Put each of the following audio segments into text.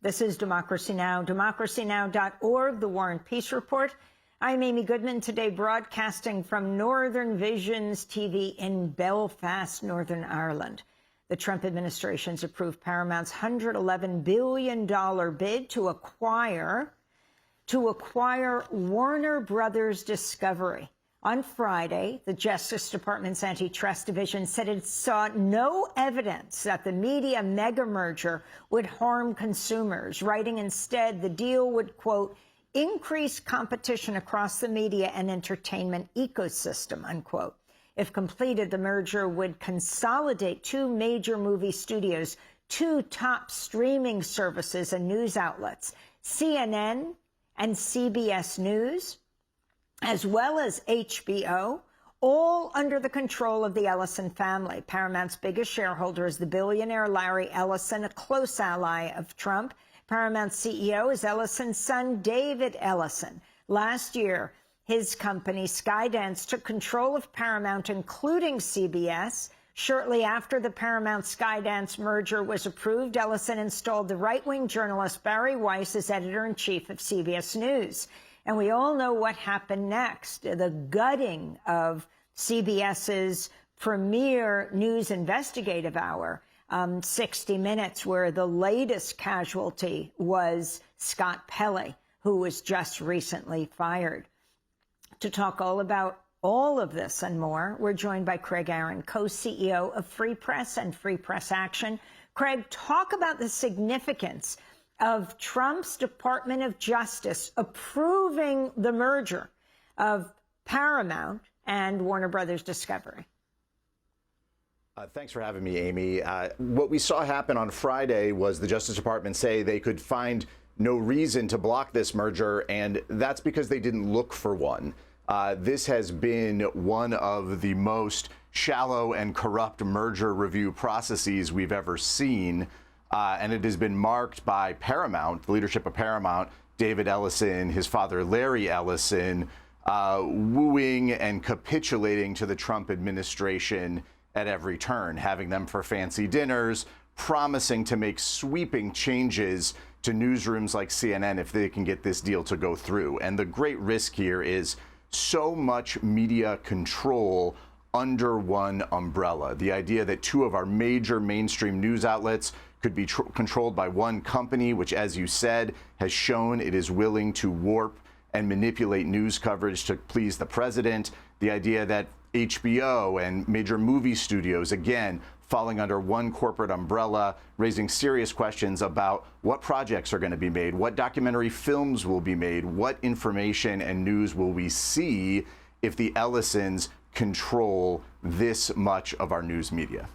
This is Democracy Now!, democracynow.org, The War and Peace Report. I'm Amy Goodman, today broadcasting from Northern Visions TV in Belfast, Northern Ireland. The Trump administration's approved Paramount's $111 billion bid to acquire Warner Brothers Discovery. On Friday, the Justice Department's antitrust division said it saw no evidence that the media mega merger would harm consumers, writing instead the deal would, quote, increase competition across the media and entertainment ecosystem, unquote. If completed, the merger would consolidate two major movie studios, two top streaming services and news outlets, CNN and CBS News, as well as HBO, all under the control of the Ellison family. Paramount's biggest shareholder is the billionaire Larry Ellison, a close ally of Trump. Paramount's CEO is Ellison's son, David Ellison. Last year, his company, Skydance, took control of Paramount, including CBS. Shortly after the Paramount-Skydance merger was approved, Ellison installed the right-wing journalist Barry Weiss as editor-in-chief of CBS News. And we all know what happened next, the gutting of CBS's premier news investigative hour, 60 Minutes, where the latest casualty was Scott Pelley, who was just recently fired. To talk all about all of this and more, we're joined by Craig Aaron, co-CEO of Free Press and Free Press Action. Craig, talk about the significance of Trump's Department of Justice approving the merger of Paramount and Warner Brothers Discovery. Thanks for having me, Amy. What we saw happen on Friday was the Justice Department say they could find no reason to block this merger, and that's because they didn't look for one. This has been one of the most shallow and corrupt merger review processes we've ever seen. And it has been marked by Paramount, the leadership of Paramount, David Ellison, his father, Larry Ellison, wooing and capitulating to the Trump administration at every turn, having them for fancy dinners, promising to make sweeping changes to newsrooms like CNN if they can get this deal to go through. And the great risk here is so much media control under one umbrella. The idea that two of our major mainstream news outlets could be controlled by one company, which, as you said, has shown it is willing to warp and manipulate news coverage to please the president. The idea that HBO and major movie studios, again, falling under one corporate umbrella, raising serious questions about what projects are going to be made, what documentary films will be made, what information and news will we see if the Ellisons control this much of our news media.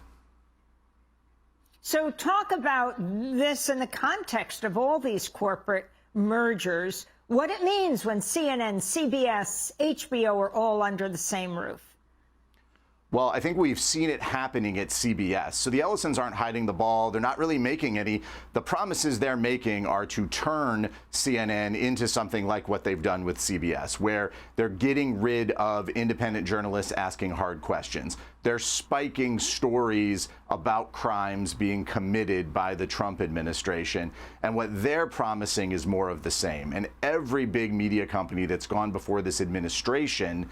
So talk about this in the context of all these corporate mergers, what it means when CNN, CBS, HBO are all under the same roof. Well, I think we've seen it happening at CBS. So the Ellisons aren't hiding the ball. They're not really making any. The promises they're making are to turn CNN into something like what they've done with CBS, where they're getting rid of independent journalists asking hard questions. They're spiking stories about crimes being committed by the Trump administration. And what they're promising is more of the same. And every big media company that's gone before this administration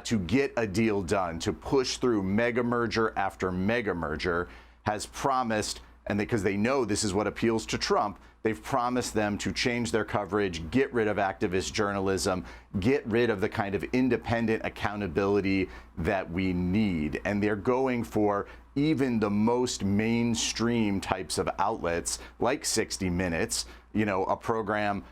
to get a deal done, to push through mega merger after mega merger, has promised, and because they know this is what appeals to Trump, they've promised them to change their coverage, get rid of activist journalism, get rid of the kind of independent accountability that we need. And they're going for even the most mainstream types of outlets like 60 Minutes, you know, a program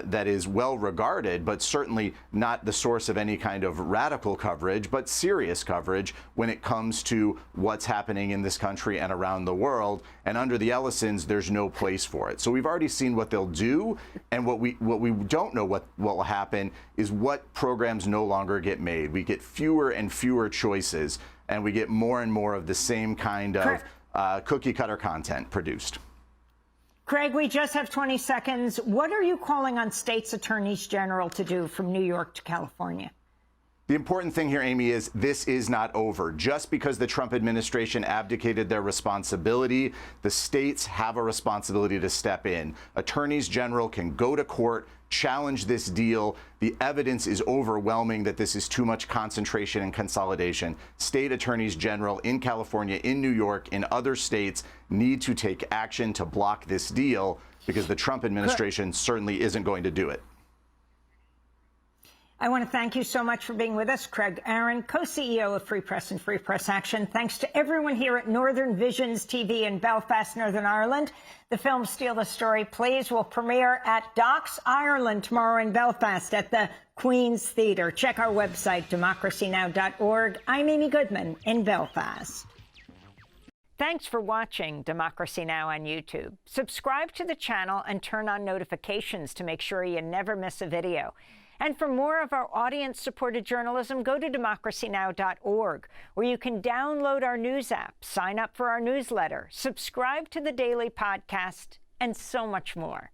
that is well regarded, but certainly not the source of any kind of radical coverage, but serious coverage when it comes to what's happening in this country and around the world. And under the Ellisons, there's no place for it. So we've already seen what they'll do, and what we don't know what will happen is what programs no longer get made. We get fewer and fewer choices, and we get more and more of the same kind of cookie cutter content produced. Craig, we just have 20 seconds. What are you calling on states' attorneys general to do from New York to California? The important thing here, Amy, is this is not over. Just because the Trump administration abdicated their responsibility, the states have a responsibility to step in. Attorneys general can go to court, challenge this deal. The evidence is overwhelming that this is too much concentration and consolidation. State attorneys general in California, in New York, in other states need to take action to block this deal because the Trump administration certainly isn't going to do it. I want to thank you so much for being with us, Craig Aaron, co-CEO of Free Press and Free Press Action. Thanks to everyone here at Northern Visions TV in Belfast, Northern Ireland. The film Steal the Story, Please will premiere at Docks, Ireland tomorrow in Belfast at the Queen's Theatre. Check our website, democracynow.org. I'm Amy Goodman in Belfast. Thanks for watching Democracy Now! On YouTube. Subscribe to the channel and turn on notifications to make sure you never miss a video. And for more of our audience-supported journalism, go to democracynow.org, where you can download our news app, sign up for our newsletter, subscribe to the daily podcast, and so much more.